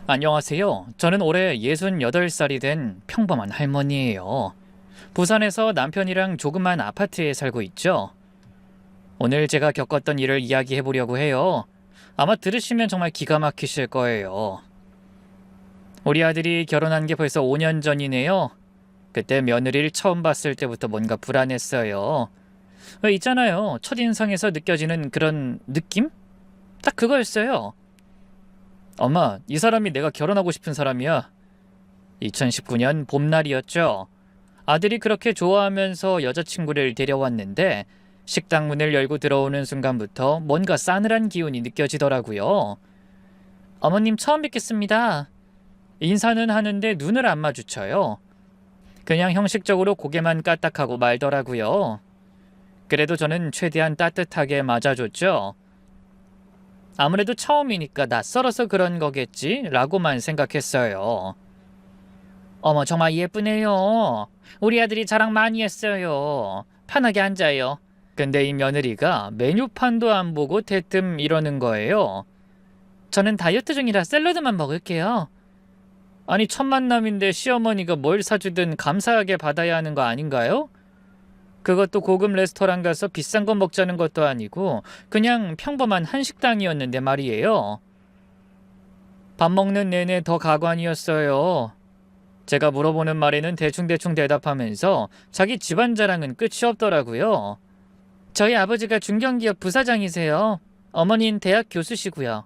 안녕하세요. 저는 올해 68살이 된 평범한 할머니예요. 부산에서 남편이랑 조그만 아파트에 살고 있죠. 오늘 제가 겪었던 일을 이야기해 보려고 해요. 아마 들으시면 정말 기가 막히실 거예요. 우리 아들이 결혼한 게 벌써 5년 전이네요. 그때 며느리를 처음 봤을 때부터 뭔가 불안했어요. 있잖아요. 첫인상에서 느껴지는 그런 느낌? 딱 그거였어요. 엄마, 이 사람이 내가 결혼하고 싶은 사람이야. 2019년 봄날이었죠. 아들이 그렇게 좋아하면서 여자친구를 데려왔는데 식당 문을 열고 들어오는 순간부터 뭔가 싸늘한 기운이 느껴지더라고요. 어머님 처음 뵙겠습니다. 인사는 하는데 눈을 안 마주쳐요. 그냥 형식적으로 고개만 까딱하고 말더라고요. 그래도 저는 최대한 따뜻하게 맞아줬죠. 아무래도 처음이니까 낯설어서 그런 거겠지? 라고만 생각했어요. 어머, 정말 예쁘네요. 우리 아들이 자랑 많이 했어요. 편하게 앉아요. 근데 이 며느리가 메뉴판도 안 보고 대뜸 이러는 거예요. 저는 다이어트 중이라 샐러드만 먹을게요. 아니, 첫 만남인데 시어머니가 뭘 사주든 감사하게 받아야 하는 거 아닌가요? 그것도 고급 레스토랑 가서 비싼 거 먹자는 것도 아니고 그냥 평범한 한식당이었는데 말이에요. 밥 먹는 내내 더 가관이었어요. 제가 물어보는 말에는 대충대충 대답하면서 자기 집안 자랑은 끝이 없더라고요. 저희 아버지가 중견기업 부사장이세요. 어머니는 대학 교수시고요.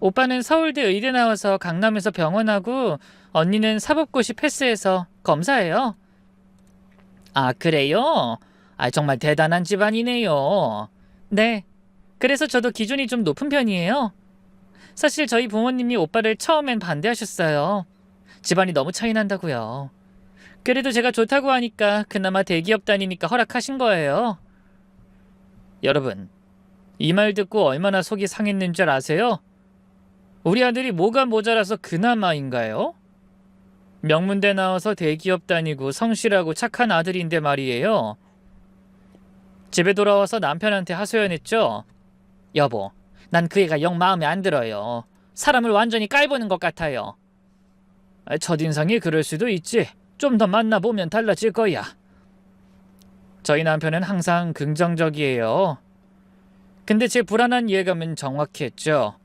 오빠는 서울대 의대 나와서 강남에서 병원하고 언니는 사법고시 패스해서 검사예요. 아, 그래요? 아, 정말 대단한 집안이네요. 네. 그래서 저도 기준이 좀 높은 편이에요. 사실 저희 부모님이 오빠를 처음엔 반대하셨어요. 집안이 너무 차이 난다고요. 그래도 제가 좋다고 하니까 그나마 대기업 다니니까 허락하신 거예요. 여러분, 이 말 듣고 얼마나 속이 상했는 줄 아세요? 우리 아들이 뭐가 모자라서 그나마인가요? 명문대 나와서 대기업 다니고 성실하고 착한 아들인데 말이에요. 집에 돌아와서 남편한테 하소연했죠. 여보, 난 그 애가 영 마음에 안 들어요. 사람을 완전히 깔보는 것 같아요. 첫인상이 그럴 수도 있지. 좀 더 만나보면 달라질 거야. 저희 남편은 항상 긍정적이에요. 근데 제 불안한 예감은 정확했죠.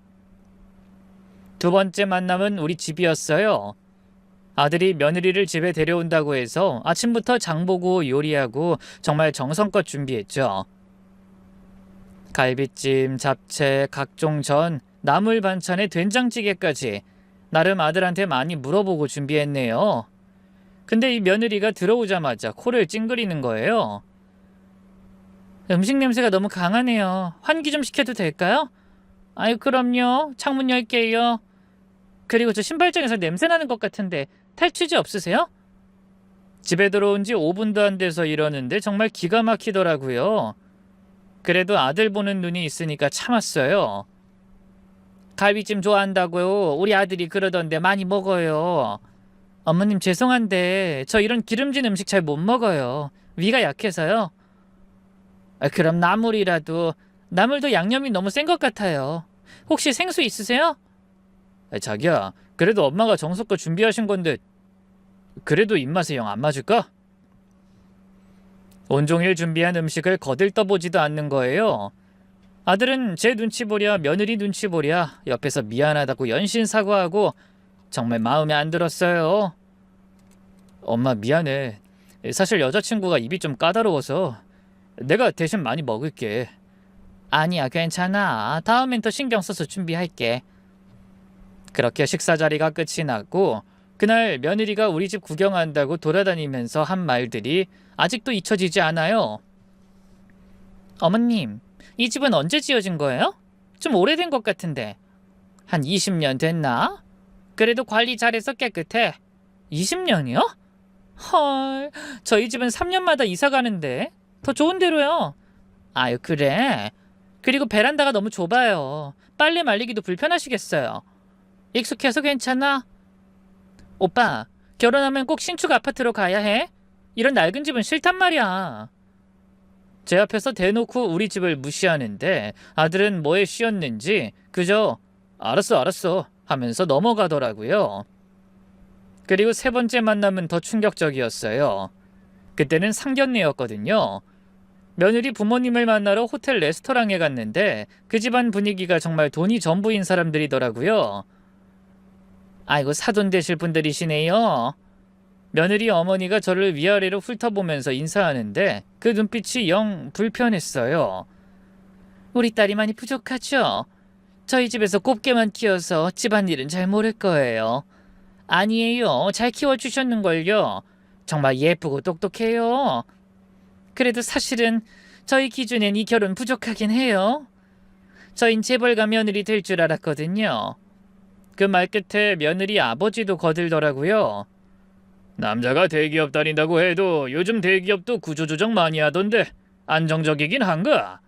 두 번째 만남은 우리 집이었어요. 아들이 며느리를 집에 데려온다고 해서 아침부터 장보고 요리하고 정말 정성껏 준비했죠. 갈비찜, 잡채, 각종 전, 나물 반찬에 된장찌개까지 나름 아들한테 많이 물어보고 준비했네요. 근데 이 며느리가 들어오자마자 코를 찡그리는 거예요. 음식 냄새가 너무 강하네요. 환기 좀 시켜도 될까요? 아유, 그럼요. 창문 열게요. 그리고 저 신발장에서 냄새 나는 것 같은데 탈취제 없으세요? 집에 들어온 지 5분도 안 돼서 이러는데 정말 기가 막히더라고요. 그래도 아들 보는 눈이 있으니까 참았어요. 갈비찜 좋아한다고요. 우리 아들이 그러던데 많이 먹어요. 어머님 죄송한데 저 이런 기름진 음식 잘 못 먹어요. 위가 약해서요. 그럼 나물이라도. 나물도 양념이 너무 센 것 같아요. 혹시 생수 있으세요? 자기야, 그래도 엄마가 정성껏 준비하신 건데 그래도 입맛에 영 안 맞을까? 온종일 준비한 음식을 거들떠보지도 않는 거예요. 아들은 제 눈치 보랴 며느리 눈치 보랴 옆에서 미안하다고 연신 사과하고 정말 마음에 안 들었어요. 엄마 미안해. 사실 여자친구가 입이 좀 까다로워서 내가 대신 많이 먹을게. 아니야, 괜찮아. 다음엔 더 신경 써서 준비할게. 그렇게 식사 자리가 끝이 났고 그날 며느리가 우리 집 구경한다고 돌아다니면서 한 말들이 아직도 잊혀지지 않아요. 어머님, 이 집은 언제 지어진 거예요? 좀 오래된 것 같은데. 한 20년 됐나? 그래도 관리 잘해서 깨끗해. 20년이요? 헐, 저희 집은 3년마다 이사 가는데. 더 좋은 데로요. 아유, 그래? 그리고 베란다가 너무 좁아요. 빨래 말리기도 불편하시겠어요. 익숙해서 괜찮아? 오빠, 결혼하면 꼭 신축 아파트로 가야 해? 이런 낡은 집은 싫단 말이야. 제 앞에서 대놓고 우리 집을 무시하는데 아들은 뭐에 씌었는지 그저 알았어 하면서 넘어가더라고요. 그리고 세 번째 만남은 더 충격적이었어요. 그때는 상견례였거든요. 며느리 부모님을 만나러 호텔 레스토랑에 갔는데 그 집안 분위기가 정말 돈이 전부인 사람들이더라고요. 아이고, 사돈 되실 분들이시네요. 며느리 어머니가 저를 위아래로 훑어보면서 인사하는데 그 눈빛이 영 불편했어요. 우리 딸이 많이 부족하죠? 저희 집에서 곱게만 키워서 집안일은 잘 모를 거예요. 아니에요. 잘 키워주셨는걸요. 정말 예쁘고 똑똑해요. 그래도 사실은 저희 기준엔 이 결혼 부족하긴 해요. 저흰 재벌가 며느리 될 줄 알았거든요. 그 말 끝에 며느리 아버지도 거들더라고요. 남자가 대기업 다닌다고 해도 요즘 대기업도 구조조정 많이 하던데 안정적이긴 한가?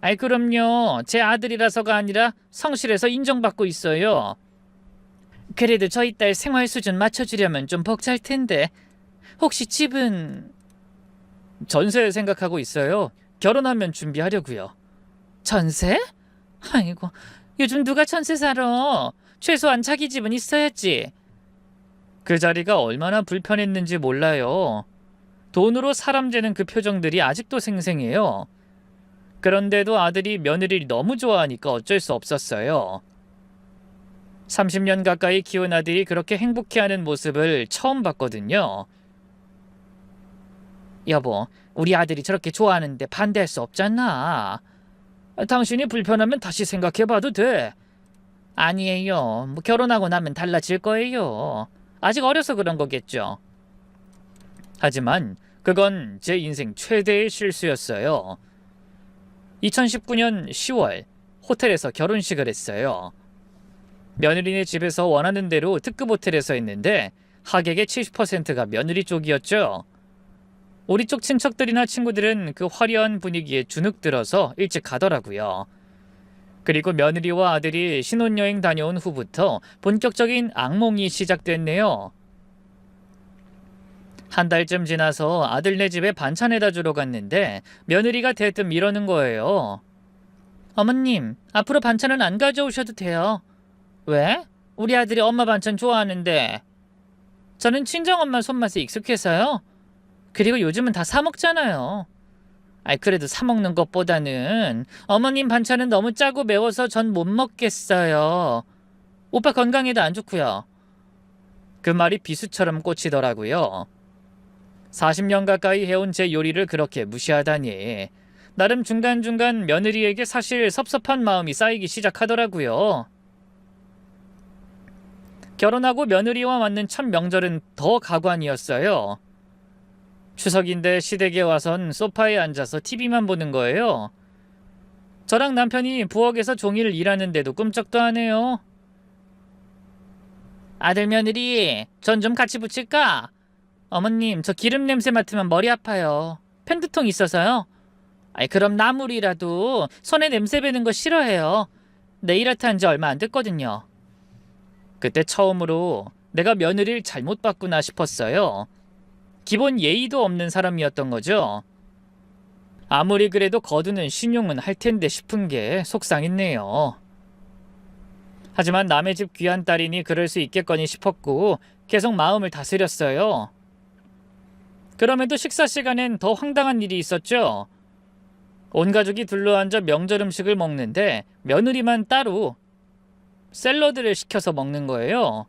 아이, 그럼요. 제 아들이라서가 아니라 성실해서 인정받고 있어요. 그래도 저희 딸 생활 수준 맞춰주려면 좀 벅찰 텐데 혹시 집은... 전세 생각하고 있어요. 결혼하면 준비하려고요. 전세? 아이고, 요즘 누가 전세 살아? 최소한 자기 집은 있어야지. 그 자리가 얼마나 불편했는지 몰라요. 돈으로 사람 재는 그 표정들이 아직도 생생해요. 그런데도 아들이 며느리를 너무 좋아하니까 어쩔 수 없었어요. 30년 가까이 키운 아들이 그렇게 행복해하는 모습을 처음 봤거든요. 여보, 우리 아들이 저렇게 좋아하는데 반대할 수 없잖아. 당신이 불편하면 다시 생각해봐도 돼. 아니에요. 뭐 결혼하고 나면 달라질 거예요. 아직 어려서 그런 거겠죠. 하지만 그건 제 인생 최대의 실수였어요. 2019년 10월 호텔에서 결혼식을 했어요. 며느리네 집에서 원하는 대로 특급 호텔에서 했는데 하객의 70%가 며느리 쪽이었죠. 우리 쪽 친척들이나 친구들은 그 화려한 분위기에 주눅 들어서 일찍 가더라고요. 그리고 며느리와 아들이 신혼여행 다녀온 후부터 본격적인 악몽이 시작됐네요. 한 달쯤 지나서 아들네 집에 반찬에다 주러 갔는데 며느리가 대뜸 이러는 거예요. 어머님, 앞으로 반찬은 안 가져오셔도 돼요. 왜? 우리 아들이 엄마 반찬 좋아하는데. 저는 친정엄마 손맛에 익숙해서요. 그리고 요즘은 다 사 먹잖아요. 아이, 그래도 사 먹는 것보다는 어머님 반찬은 너무 짜고 매워서 전 못 먹겠어요. 오빠 건강에도 안 좋고요. 그 말이 비수처럼 꽂히더라고요. 40년 가까이 해온 제 요리를 그렇게 무시하다니. 나름 중간중간 며느리에게 사실 섭섭한 마음이 쌓이기 시작하더라고요. 결혼하고 며느리와 맞는 첫 명절은 더 가관이었어요. 추석인데 시댁에 와선 소파에 앉아서 TV만 보는 거예요. 저랑 남편이 부엌에서 종일 일하는데도 꿈쩍도 안 해요. 아들 며느리, 전 좀 같이 붙일까? 어머님, 저 기름 냄새 맡으면 머리 아파요. 펜트통 있어서요. 아이, 그럼 나물이라도 손에 냄새 배는 거 싫어해요. 네일 아트 한 지 얼마 안 됐거든요. 그때 처음으로 내가 며느리를 잘못 봤구나 싶었어요. 기본 예의도 없는 사람이었던 거죠. 아무리 그래도 거두는 신용은 할 텐데 싶은 게 속상했네요. 하지만 남의 집 귀한 딸이니 그럴 수 있겠거니 싶었고 계속 마음을 다스렸어요. 그럼에도 식사 시간엔 더 황당한 일이 있었죠. 온 가족이 둘러앉아 명절 음식을 먹는데 며느리만 따로 샐러드를 시켜서 먹는 거예요.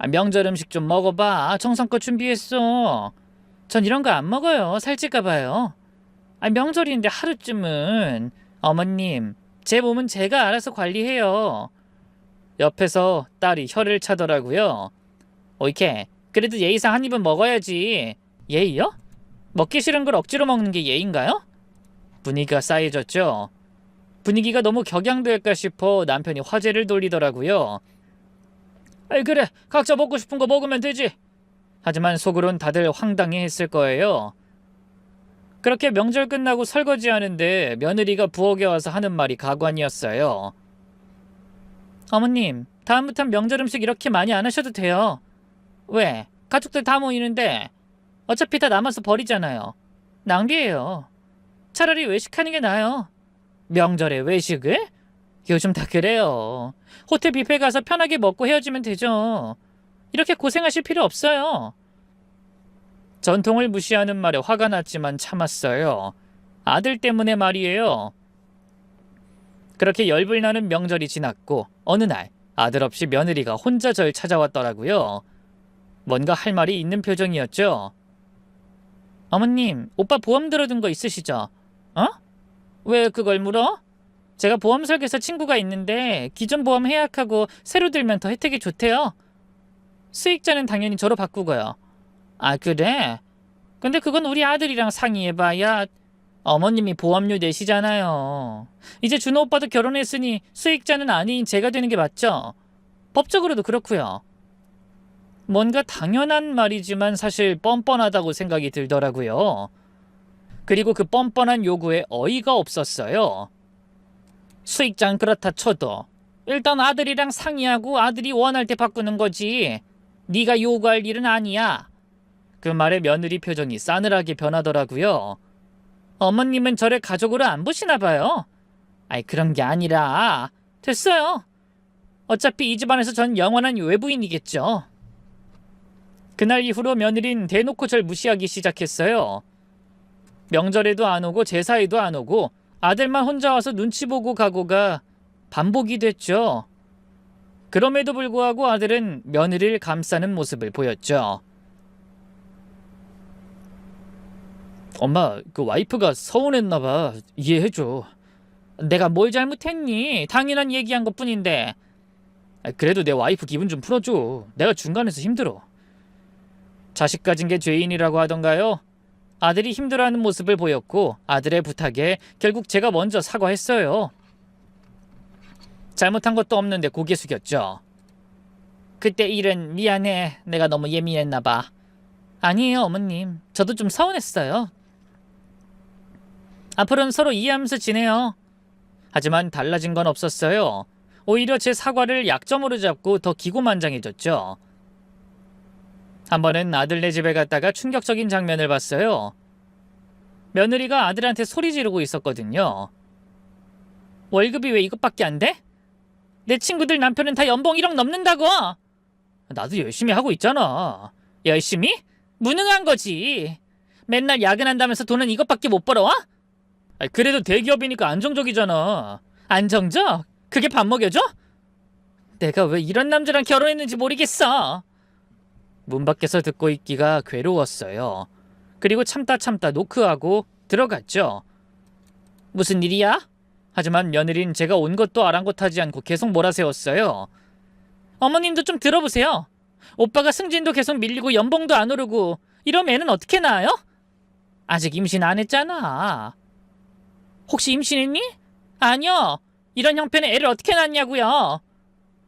명절 음식 좀 먹어봐. 정성껏 준비했어. 전 이런 거 안 먹어요. 살찔까 봐요. 명절인데 하루쯤은. 어머님, 제 몸은 제가 알아서 관리해요. 옆에서 딸이 혀를 차더라고요. 이렇게 그래도 예의상 한 입은 먹어야지. 예의요? 먹기 싫은 걸 억지로 먹는 게 예의인가요? 분위기가 싸해졌죠. 분위기가 너무 격양될까 싶어 남편이 화제를 돌리더라고요. 아이, 그래, 각자 먹고 싶은 거 먹으면 되지. 하지만 속으론 다들 황당해했을 거예요. 그렇게 명절 끝나고 설거지하는데 며느리가 부엌에 와서 하는 말이 가관이었어요. 어머님, 다음부턴 명절 음식 이렇게 많이 안 하셔도 돼요. 왜? 가족들 다 모이는데 어차피 다 남아서 버리잖아요. 낭비예요. 차라리 외식하는 게 나아요. 명절에 외식을? 요즘 다 그래요. 호텔 뷔페 가서 편하게 먹고 헤어지면 되죠. 이렇게 고생하실 필요 없어요. 전통을 무시하는 말에 화가 났지만 참았어요. 아들 때문에 말이에요. 그렇게 열불 나는 명절이 지났고 어느 날 아들 없이 며느리가 혼자 절 찾아왔더라고요. 뭔가 할 말이 있는 표정이었죠. 어머님, 오빠 보험 들어둔 거 있으시죠? 어? 왜 그걸 물어? 제가 보험 설계사 친구가 있는데 기존 보험 해약하고 새로 들면 더 혜택이 좋대요. 수익자는 당연히 저로 바꾸고요. 아, 그래? 근데 그건 우리 아들이랑 상의해봐야. 어머님이 보험료 내시잖아요. 이제 준호 오빠도 결혼했으니 수익자는 아닌 제가 되는 게 맞죠? 법적으로도 그렇고요. 뭔가 당연한 말이지만 사실 뻔뻔하다고 생각이 들더라고요. 그리고 그 뻔뻔한 요구에 어이가 없었어요. 수익자는 그렇다 쳐도 일단 아들이랑 상의하고 아들이 원할 때 바꾸는 거지. 네가 요구할 일은 아니야. 그 말에 며느리 표정이 싸늘하게 변하더라고요. 어머님은 저를 가족으로 안 보시나 봐요. 아이, 그런 게 아니라. 됐어요. 어차피 이 집안에서 전 영원한 외부인이겠죠. 그날 이후로 며느린 대놓고 절 무시하기 시작했어요. 명절에도 안 오고 제사에도 안 오고 아들만 혼자 와서 눈치 보고 가고가 반복이 됐죠. 그럼에도 불구하고 아들은 며느리를 감싸는 모습을 보였죠. 엄마, 그 와이프가 서운했나 봐. 이해해줘. 내가 뭘 잘못했니? 당연한 얘기한 것뿐인데. 그래도 내 와이프 기분 좀 풀어줘. 내가 중간에서 힘들어. 자식 가진 게 죄인이라고 하던가요? 아들이 힘들어하는 모습을 보였고 아들의 부탁에 결국 제가 먼저 사과했어요. 잘못한 것도 없는데 고개 숙였죠. 그때 일은 미안해. 내가 너무 예민했나 봐. 아니에요, 어머님. 저도 좀 서운했어요. 앞으로는 서로 이해하면서 지내요. 하지만 달라진 건 없었어요. 오히려 제 사과를 약점으로 잡고 더 기고만장해졌죠. 한 번은 아들네 집에 갔다가 충격적인 장면을 봤어요. 며느리가 아들한테 소리 지르고 있었거든요. 월급이 왜 이것밖에 안 돼? 내 친구들 남편은 다 연봉 1억 넘는다고! 나도 열심히 하고 있잖아. 열심히? 무능한 거지. 맨날 야근한다면서 돈은 이것밖에 못 벌어와? 그래도 대기업이니까 안정적이잖아. 안정적? 그게 밥 먹여줘? 내가 왜 이런 남자랑 결혼했는지 모르겠어. 문 밖에서 듣고 있기가 괴로웠어요. 그리고 참다 노크하고 들어갔죠. 무슨 일이야? 하지만 며느린 제가 온 것도 아랑곳하지 않고 계속 몰아세웠어요. 어머님도 좀 들어보세요. 오빠가 승진도 계속 밀리고 연봉도 안 오르고 이러면 애는 어떻게 낳아요? 아직 임신 안 했잖아. 혹시 임신했니? 아니요. 이런 형편에 애를 어떻게 낳냐고요.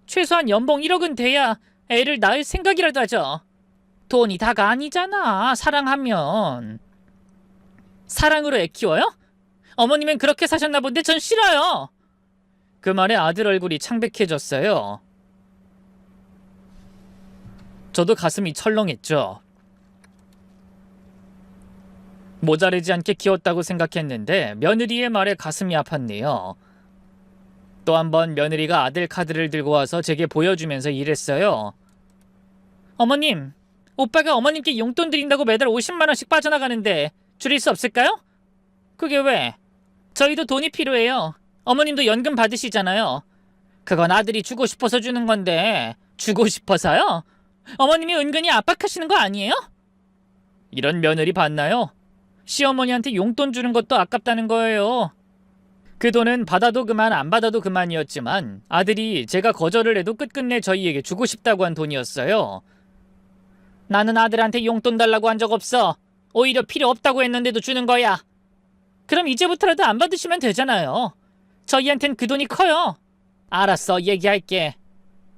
최소한 연봉 1억은 돼야 애를 낳을 생각이라도 하죠. 돈이 다가 아니잖아. 사랑하면. 사랑으로 애 키워요? 어머님은 그렇게 사셨나 본데 전 싫어요. 그 말에 아들 얼굴이 창백해졌어요. 저도 가슴이 철렁했죠. 모자르지 않게 키웠다고 생각했는데 며느리의 말에 가슴이 아팠네요. 또 한 번 며느리가 아들 카드를 들고 와서 제게 보여주면서 이랬어요. 어머님, 오빠가 어머님께 용돈 드린다고 매달 50만 원씩 빠져나가는데 줄일 수 없을까요? 그게 왜? 저희도 돈이 필요해요. 어머님도 연금 받으시잖아요. 그건 아들이 주고 싶어서 주는 건데 주고 싶어서요? 어머님이 은근히 압박하시는 거 아니에요? 이런 며느리 봤나요? 시어머니한테 용돈 주는 것도 아깝다는 거예요. 그 돈은 받아도 그만 안 받아도 그만이었지만 아들이 제가 거절을 해도 끝끝내 저희에게 주고 싶다고 한 돈이었어요. 나는 아들한테 용돈 달라고 한 적 없어. 오히려 필요 없다고 했는데도 주는 거야. 그럼 이제부터라도 안 받으시면 되잖아요. 저희한텐 그 돈이 커요. 알았어, 얘기할게.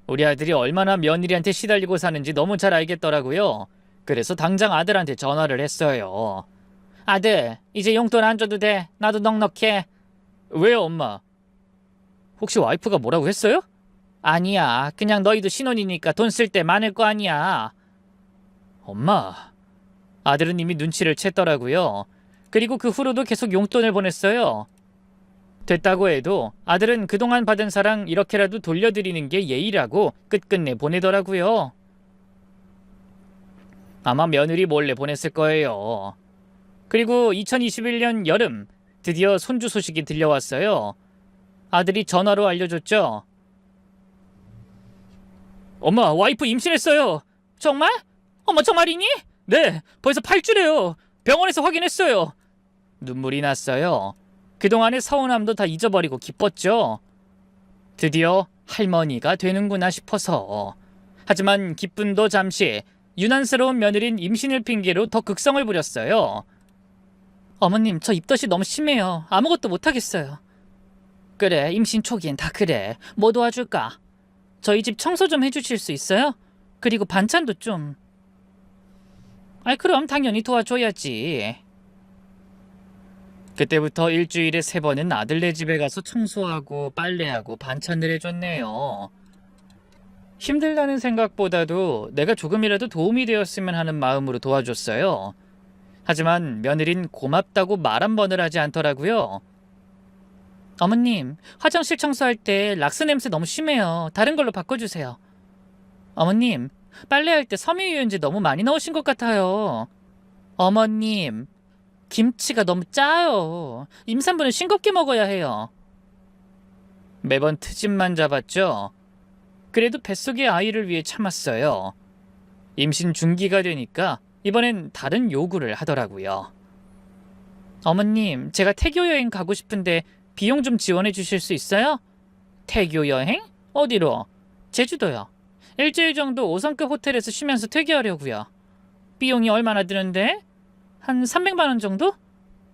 우리 아들이 얼마나 며느리한테 시달리고 사는지 너무 잘 알겠더라고요. 그래서 당장 아들한테 전화를 했어요. 아들, 이제 용돈 안 줘도 돼. 나도 넉넉해. 왜요, 엄마? 혹시 와이프가 뭐라고 했어요? 아니야. 그냥 너희도 신혼이니까 돈 쓸 때 많을 거 아니야. 엄마. 아들은 이미 눈치를 챘더라고요. 그리고 그 후로도 계속 용돈을 보냈어요. 됐다고 해도 아들은 그동안 받은 사랑 이렇게라도 돌려드리는 게 예의라고 끝끝내 보내더라고요. 아마 며느리 몰래 보냈을 거예요. 그리고 2021년 여름 드디어 손주 소식이 들려왔어요. 아들이 전화로 알려줬죠. 엄마, 와이프 임신했어요. 정말? 엄마 정말이니? 네, 벌써 8주래요. 병원에서 확인했어요. 눈물이 났어요. 그동안의 서운함도 다 잊어버리고 기뻤죠. 드디어 할머니가 되는구나 싶어서. 하지만 기쁨도 잠시, 유난스러운 며느린 임신을 핑계로 더 극성을 부렸어요. 어머님, 저 입덧이 너무 심해요. 아무것도 못하겠어요. 그래, 임신 초기엔 다 그래. 뭐 도와줄까? 저희 집 청소 좀 해주실 수 있어요? 그리고 반찬도 좀. 아이, 그럼 당연히 도와줘야지. 그때부터 일주일에 3번은 아들네 집에 가서 청소하고 빨래하고 반찬을 해줬네요. 힘들다는 생각보다도 내가 조금이라도 도움이 되었으면 하는 마음으로 도와줬어요. 하지만 며느린 고맙다고 말 한 번을 하지 않더라고요. 어머님, 화장실 청소할 때 락스 냄새 너무 심해요. 다른 걸로 바꿔주세요. 어머님, 빨래할 때 섬유유연제 너무 많이 넣으신 것 같아요. 어머님, 김치가 너무 짜요. 임산부는 싱겁게 먹어야 해요. 매번 트집만 잡았죠. 그래도 뱃속의 아이를 위해 참았어요. 임신 중기가 되니까 이번엔 다른 요구를 하더라고요. 어머님, 제가 태교 여행 가고 싶은데 비용 좀 지원해 주실 수 있어요? 태교 여행? 어디로? 제주도요. 일주일 정도 5성급 호텔에서 쉬면서 퇴계하려고요. 비용이 얼마나 드는데? 한 300만 원 정도?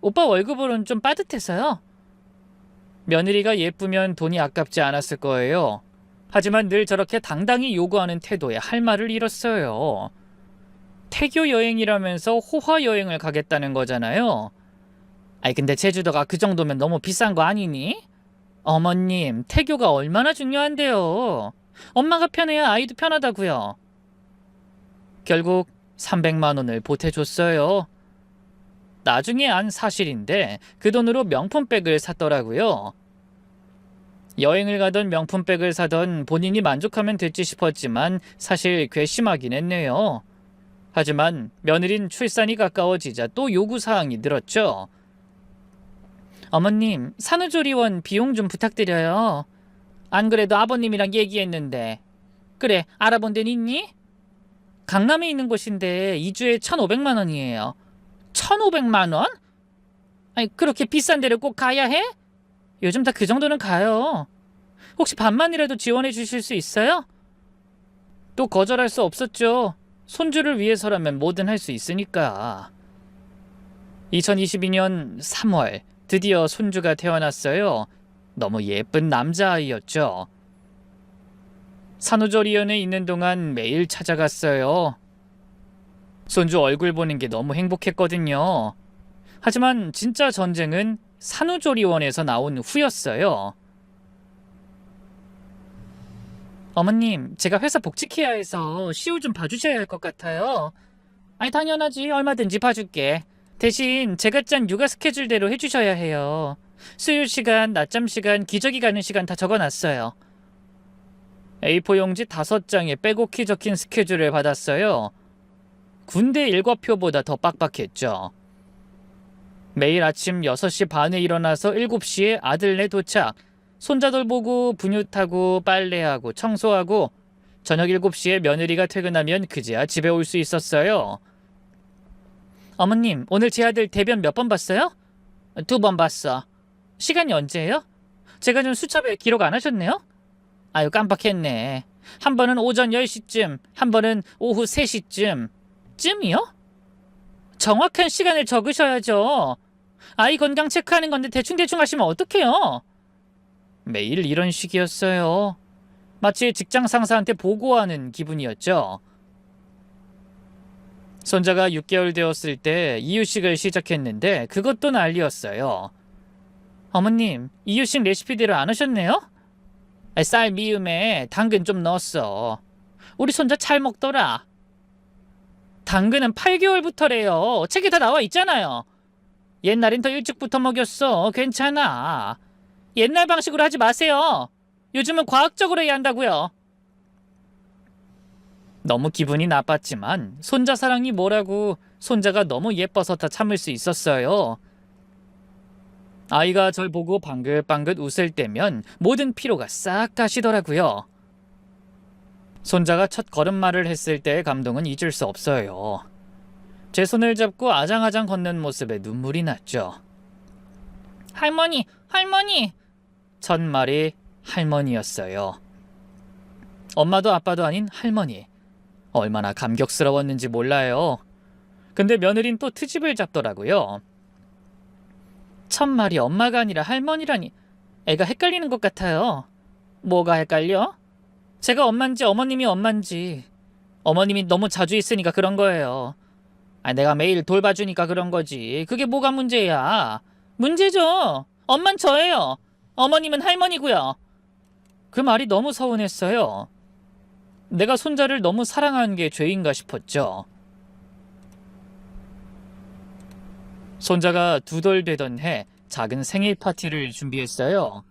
오빠 월급으로는 좀 빠듯해서요. 며느리가 예쁘면 돈이 아깝지 않았을 거예요. 하지만 늘 저렇게 당당히 요구하는 태도에 할 말을 잃었어요. 태교 여행이라면서 호화 여행을 가겠다는 거잖아요. 아니 근데 제주도가 그 정도면 너무 비싼 거 아니니? 어머님, 태교가 얼마나 중요한데요. 엄마가 편해야 아이도 편하다고요. 결국 300만 원을 보태줬어요. 나중에 안 사실인데 그 돈으로 명품백을 샀더라고요. 여행을 가던 명품백을 사던 본인이 만족하면 됐지 싶었지만 사실 괘씸하긴 했네요. 하지만 며느린 출산이 가까워지자 또 요구사항이 늘었죠. 어머님, 산후조리원 비용 좀 부탁드려요. 안 그래도 아버님이랑 얘기했는데. 그래, 알아본 데는 있니? 강남에 있는 곳인데 2주에 1,500만 원이에요. 1,500만 원? 아니, 그렇게 비싼 데를 꼭 가야 해? 요즘 다 그 정도는 가요. 혹시 반만이라도 지원해 주실 수 있어요? 또 거절할 수 없었죠. 손주를 위해서라면 뭐든 할 수 있으니까. 2022년 3월 드디어 손주가 태어났어요. 너무 예쁜 남자아이였죠. 산후조리원에 있는 동안 매일 찾아갔어요. 손주 얼굴 보는 게 너무 행복했거든요. 하지만 진짜 전쟁은 산후조리원에서 나온 후였어요. 어머님, 제가 회사 복직해야해서 시우 좀 봐주셔야 할 것 같아요. 아니 당연하지, 얼마든지 봐줄게. 대신 제가 짠 육아 스케줄대로 해주셔야 해요. 수유 시간, 낮잠 시간, 기저귀 가는 시간 다 적어놨어요. A4 용지 5장에 빼곡히 적힌 스케줄을 받았어요. 군대 일과표보다 더 빡빡했죠. 매일 아침 6시 반에 일어나서 7시에 아들네 도착, 손자들 보고 분유타고 빨래하고 청소하고 저녁 7시에 며느리가 퇴근하면 그제야 집에 올 수 있었어요. 어머님, 오늘 제 아들 대변 몇 번 봤어요? 2번 봤어. 시간이 언제예요? 제가 좀 수첩에 기록 안 하셨네요? 아유, 깜빡했네. 한 번은 오전 10시쯤, 한 번은 오후 3시쯤. 쯤이요? 정확한 시간을 적으셔야죠. 아이 건강 체크하는 건데 대충대충 하시면 어떡해요? 매일 이런 식이었어요. 마치 직장 상사한테 보고하는 기분이었죠. 손자가 6개월 되었을 때 이유식을 시작했는데 그것도 난리였어요. 어머님, 이유식 레시피대로 안 하셨네요? 쌀 미음에 당근 좀 넣었어. 우리 손자 잘 먹더라. 당근은 8개월부터래요. 책에 다 나와 있잖아요. 옛날엔 더 일찍부터 먹였어. 괜찮아. 옛날 방식으로 하지 마세요. 요즘은 과학적으로 해야 한다고요. 너무 기분이 나빴지만 손자 사랑이 뭐라고 손자가 너무 예뻐서 다 참을 수 있었어요. 아이가 절 보고 방긋방긋 웃을 때면 모든 피로가 싹 가시더라고요. 손자가 첫 걸음마를 했을 때의 감동은 잊을 수 없어요. 제 손을 잡고 아장아장 걷는 모습에 눈물이 났죠. 할머니, 할머니! 첫 말이 할머니였어요. 엄마도 아빠도 아닌 할머니. 얼마나 감격스러웠는지 몰라요. 근데 며느린 또 트집을 잡더라고요. 첫 말이 엄마가 아니라 할머니라니 애가 헷갈리는 것 같아요. 뭐가 헷갈려? 제가 엄만지 어머님이 엄만지. 어머님이 너무 자주 있으니까 그런 거예요. 내가 매일 돌봐주니까 그런 거지. 그게 뭐가 문제야? 문제죠. 엄만 저예요. 어머님은 할머니고요. 그 말이 너무 서운했어요. 내가 손자를 너무 사랑한 게 죄인가 싶었죠. 손자가 2돌 되던 해 작은 생일 파티를 준비했어요.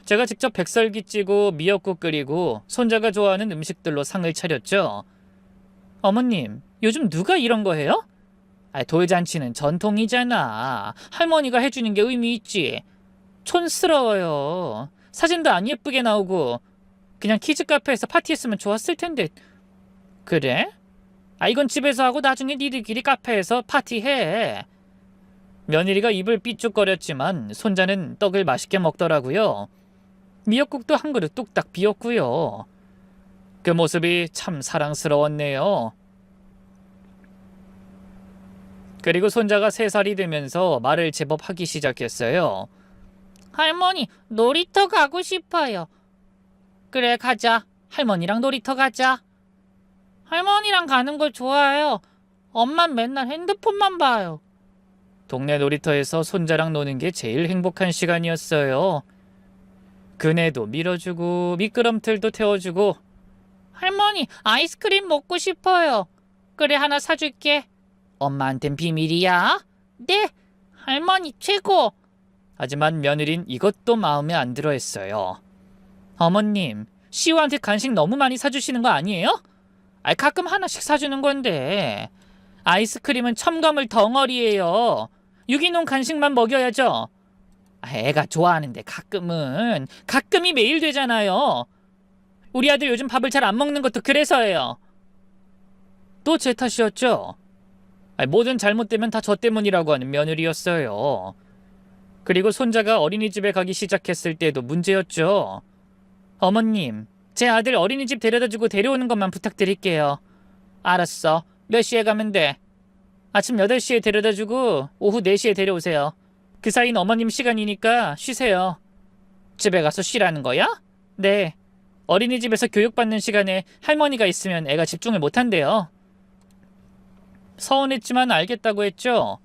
제가 직접 백설기 찌고 미역국 끓이고 손자가 좋아하는 음식들로 상을 차렸죠. 어머님, 요즘 누가 이런 거 해요? 돌잔치는 전통이잖아. 할머니가 해주는 게 의미 있지. 촌스러워요. 사진도 안 예쁘게 나오고 그냥 키즈 카페에서 파티했으면 좋았을 텐데. 그래? 이건 집에서 하고 나중에 니들끼리 카페에서 파티해. 며느리가 입을 삐죽거렸지만 손자는 떡을 맛있게 먹더라고요. 미역국도 한 그릇 뚝딱 비웠고요. 그 모습이 참 사랑스러웠네요. 그리고 손자가 3살이 되면서 말을 제법 하기 시작했어요. 할머니, 놀이터 가고 싶어요. 그래, 가자. 할머니랑 놀이터 가자. 할머니랑 가는 걸 좋아해요. 엄만 맨날 핸드폰만 봐요. 동네 놀이터에서 손자랑 노는 게 제일 행복한 시간이었어요. 그네도 밀어주고 미끄럼틀도 태워주고. 할머니, 아이스크림 먹고 싶어요. 그래, 하나 사줄게. 엄마한텐 비밀이야. 네, 할머니 최고. 하지만 며느린 이것도 마음에 안 들어 했어요. 어머님, 시우한테 간식 너무 많이 사주시는 거 아니에요? 가끔 하나씩 사주는 건데. 아이스크림은 첨가물 덩어리예요. 유기농 간식만 먹여야죠. 애가 좋아하는데 가끔이 매일 되잖아요. 우리 아들 요즘 밥을 잘 안 먹는 것도 그래서예요. 또 제 탓이었죠. 뭐든 잘못되면 다 저 때문이라고 하는 며느리였어요. 그리고 손자가 어린이집에 가기 시작했을 때도 문제였죠. 어머님, 제 아들 어린이집 데려다주고 데려오는 것만 부탁드릴게요. 알았어. 몇 시에 가면 돼? 아침 8시에 데려다주고 오후 4시에 데려오세요. 그 사이는 어머님 시간이니까 쉬세요. 집에 가서 쉬라는 거야? 네. 어린이집에서 교육받는 시간에 할머니가 있으면 애가 집중을 못한대요. 서운했지만 알겠다고 했죠.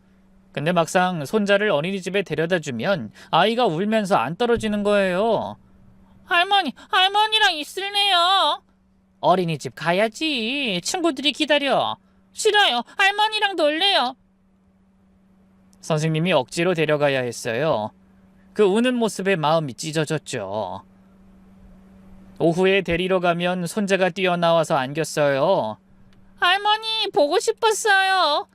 근데 막상 손자를 어린이집에 데려다주면 아이가 울면서 안 떨어지는 거예요. 할머니랑 있을래요. 어린이집 가야지. 친구들이 기다려. 싫어요. 할머니랑 놀래요. 선생님이 억지로 데려가야 했어요. 그 우는 모습에 마음이 찢어졌죠. 오후에 데리러 가면 손자가 뛰어나와서 안겼어요. 할머니, 보고 싶었어요.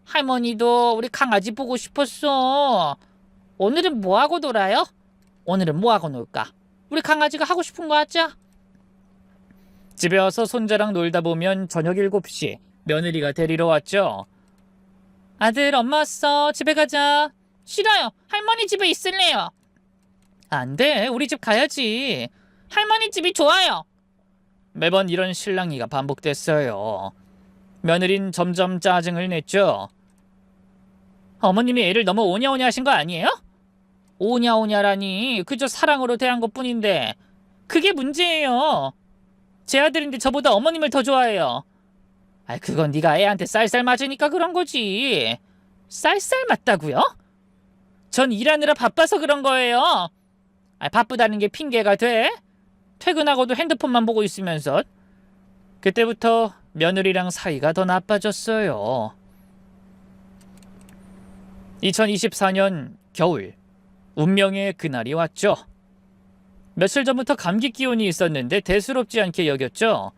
할머니도 우리 강아지 보고 싶었어. 오늘은 뭐하고 놀아요? 오늘은 뭐하고 놀까? 우리 강아지가 하고 싶은 거 하자. 집에 와서 손자랑 놀다 보면 저녁 7시 며느리가 데리러 왔죠. 아들, 엄마 왔어. 집에 가자. 싫어요. 할머니 집에 있을래요. 안 돼. 우리 집 가야지. 할머니 집이 좋아요. 매번 이런 실랑이가 반복됐어요. 며느린 점점 짜증을 냈죠. 어머님이 애를 너무 오냐오냐 하신 거 아니에요? 오냐오냐라니, 그저 사랑으로 대한 것뿐인데 그게 문제예요. 제 아들인데 저보다 어머님을 더 좋아해요. 그건 네가 애한테 쌀쌀 맞으니까 그런 거지. 쌀쌀 맞다고요? 전 일하느라 바빠서 그런 거예요. 바쁘다는 게 핑계가 돼? 퇴근하고도 핸드폰만 보고 있으면서. 그때부터 며느리랑 사이가 더 나빠졌어요. 2024년 겨울, 운명의 그날이 왔죠. 며칠 전부터 감기 기운이 있었는데 대수롭지 않게 여겼죠.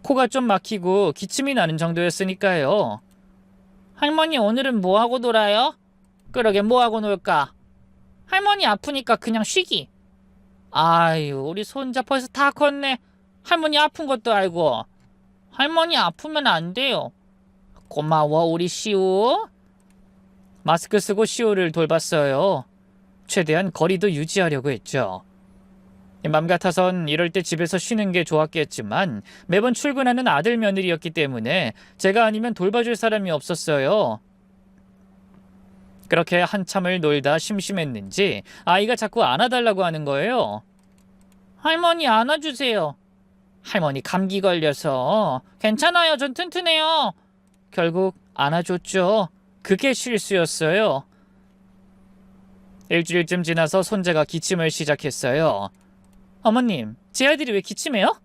코가 좀 막히고 기침이 나는 정도였으니까요. 할머니 오늘은 뭐하고 놀아요? 그러게 뭐하고 놀까? 할머니 아프니까 그냥 쉬기. 아유 우리 손자 벌써 다 컸네. 할머니 아픈 것도 알고. 할머니 아프면 안 돼요. 고마워 우리 시우. 마스크 쓰고 시우를 돌봤어요. 최대한 거리도 유지하려고 했죠. 맘 같아선 이럴 때 집에서 쉬는 게 좋았겠지만 매번 출근하는 아들 며느리였기 때문에 제가 아니면 돌봐줄 사람이 없었어요. 그렇게 한참을 놀다 심심했는지 아이가 자꾸 안아달라고 하는 거예요. 할머니 안아주세요. 할머니 감기 걸려서. 괜찮아요. 전 튼튼해요. 결국 안아줬죠. 그게 실수였어요. 일주일쯤 지나서 손자가 기침을 시작했어요. 어머님, 제 아들이 왜 기침해요?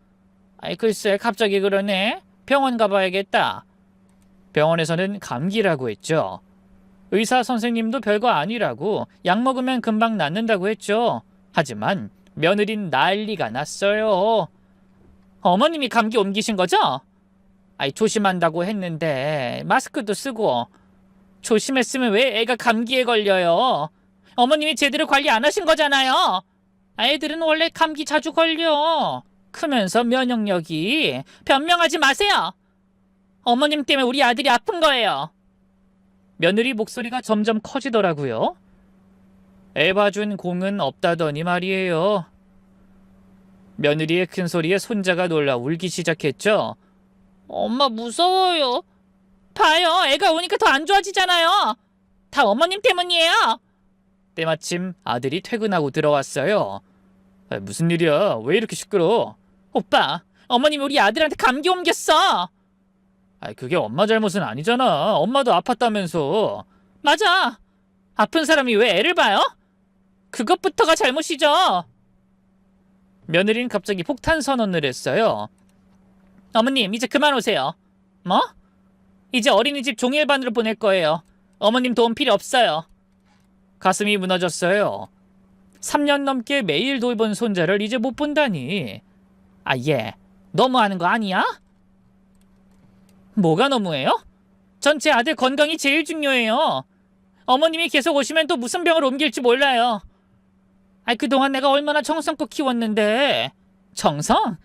아이 글쎄 갑자기 그러네. 병원 가봐야겠다. 병원에서는 감기라고 했죠. 의사 선생님도 별거 아니라고 약 먹으면 금방 낫는다고 했죠. 하지만 며느린 난리가 났어요. 어머님이 감기 옮기신 거죠? 아이 조심한다고 했는데 마스크도 쓰고. 조심했으면 왜 애가 감기에 걸려요? 어머님이 제대로 관리 안 하신 거잖아요. 애들은 원래 감기 자주 걸려. 크면서 면역력이. 변명하지 마세요. 어머님 때문에 우리 아들이 아픈 거예요. 며느리 목소리가 점점 커지더라고요. 애 봐준 공은 없다더니 말이에요. 며느리의 큰 소리에 손자가 놀라 울기 시작했죠. 엄마 무서워요. 봐요. 애가 오니까 더 안 좋아지잖아요. 다 어머님 때문이에요. 때마침 아들이 퇴근하고 들어왔어요. 무슨 일이야? 왜 이렇게 시끄러워? 오빠, 어머님이 우리 아들한테 감기 옮겼어. 그게 엄마 잘못은 아니잖아. 엄마도 아팠다면서. 맞아. 아픈 사람이 왜 애를 봐요? 그것부터가 잘못이죠. 며느리는 갑자기 폭탄 선언을 했어요. 어머님, 이제 그만 오세요. 뭐? 이제 어린이집 종일반으로 보낼 거예요. 어머님 도움 필요 없어요. 가슴이 무너졌어요. 3년 넘게 매일 돌본 손자를 이제 못 본다니. 얘 너무하는 거 아니야? 뭐가 너무해요? 전 제 아들 건강이 제일 중요해요. 어머님이 계속 오시면 또 무슨 병을 옮길지 몰라요. 그동안 내가 얼마나 정성껏 키웠는데. 정성?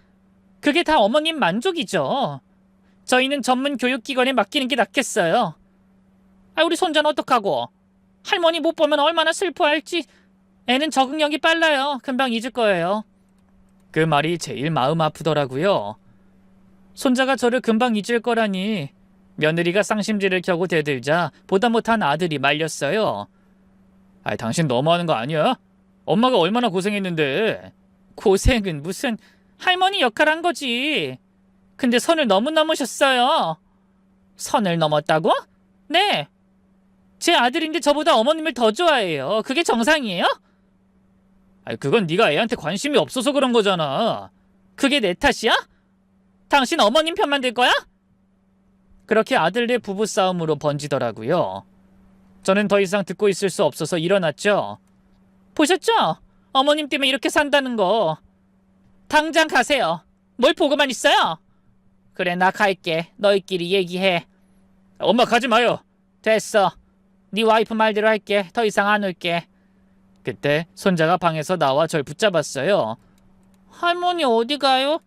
그게 다 어머님 만족이죠. 저희는 전문 교육기관에 맡기는 게 낫겠어요. 우리 손자는 어떡하고? 할머니 못 보면 얼마나 슬퍼할지. 애는 적응력이 빨라요. 금방 잊을 거예요. 그 말이 제일 마음 아프더라고요. 손자가 저를 금방 잊을 거라니. 며느리가 쌍심지를 켜고 대들자 보다 못한 아들이 말렸어요. 당신 너무하는 거 아니야? 엄마가 얼마나 고생했는데. 고생은 무슨. 할머니 역할 한 거지. 근데 선을 너무 넘으셨어요. 선을 넘었다고? 네. 제 아들인데 저보다 어머님을 더 좋아해요. 그게 정상이에요? 그건 네가 애한테 관심이 없어서 그런 거잖아. 그게 내 탓이야? 당신 어머님 편만 들 거야? 그렇게 아들네 부부싸움으로 번지더라고요. 저는 더 이상 듣고 있을 수 없어서 일어났죠. 보셨죠? 어머님 때문에 이렇게 산다는 거. 당장 가세요. 뭘 보고만 있어요? 그래 나 갈게. 너희끼리 얘기해. 엄마 가지 마요. 됐어. 네 와이프 말대로 할게. 더 이상 안 올게. 그때 손자가 방에서 나와 절 붙잡았어요. 할머니 어디 가요?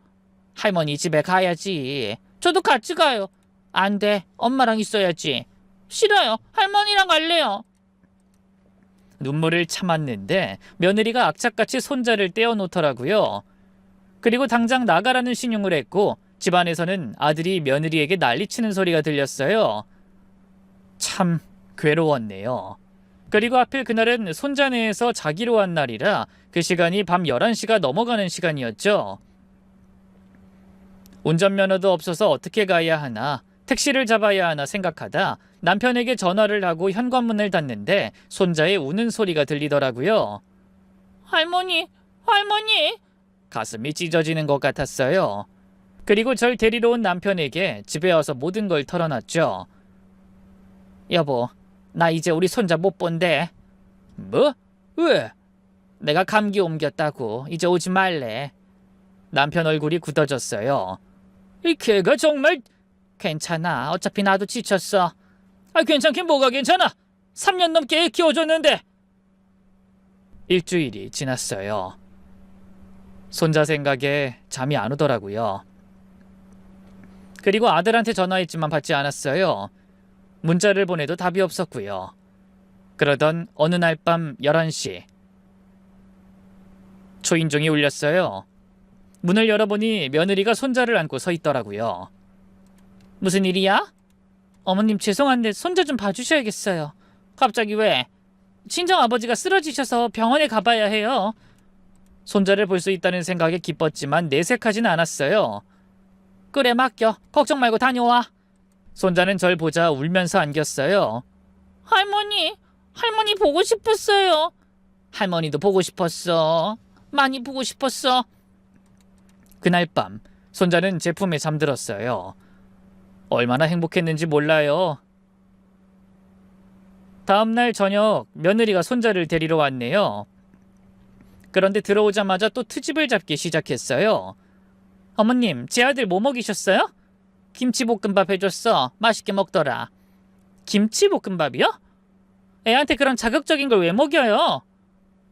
할머니 집에 가야지. 저도 같이 가요. 안 돼. 엄마랑 있어야지. 싫어요. 할머니랑 갈래요. 눈물을 참았는데 며느리가 악착같이 손자를 떼어놓더라고요. 그리고 당장 나가라는 신용을 했고 집안에서는 아들이 며느리에게 난리치는 소리가 들렸어요. 참 괴로웠네요. 그리고 하필 그날은 손자네에서 자기로 한 날이라 그 시간이 밤 11시가 넘어가는 시간이었죠. 운전면허도 없어서 어떻게 가야 하나, 택시를 잡아야 하나 생각하다 남편에게 전화를 하고 현관문을 닫는데 손자의 우는 소리가 들리더라고요. 할머니, 할머니! 가슴이 찢어지는 것 같았어요. 그리고 절 데리러 온 남편에게 집에 와서 모든 걸 털어놨죠. 여보, 나 이제 우리 손자 못 본대. 뭐? 왜? 내가 감기 옮겼다고. 이제 오지 말래. 남편 얼굴이 굳어졌어요. 이 걔가 정말... 괜찮아. 어차피 나도 지쳤어. 괜찮긴 뭐가 괜찮아. 3년 넘게 애 키워줬는데. 일주일이 지났어요. 손자 생각에 잠이 안 오더라고요. 그리고 아들한테 전화했지만 받지 않았어요. 문자를 보내도 답이 없었고요. 그러던 어느 날 밤 11시 초인종이 울렸어요. 문을 열어보니 며느리가 손자를 안고 서 있더라고요. 무슨 일이야? 어머님 죄송한데 손자 좀 봐주셔야겠어요. 갑자기 왜? 친정아버지가 쓰러지셔서 병원에 가봐야 해요. 손자를 볼 수 있다는 생각에 기뻤지만 내색하진 않았어요. 그래 맡겨. 걱정 말고 다녀와. 손자는 절 보자 울면서 안겼어요. 할머니 보고 싶었어요. 할머니도 보고 싶었어. 많이 보고 싶었어. 그날 밤 손자는 제 품에 잠들었어요. 얼마나 행복했는지 몰라요. 다음날 저녁 며느리가 손자를 데리러 왔네요. 그런데 들어오자마자 또 트집을 잡기 시작했어요. 어머님, 제 아들 뭐 먹이셨어요? 김치볶음밥 해줬어. 맛있게 먹더라. 김치볶음밥이요? 애한테 그런 자극적인 걸 왜 먹여요?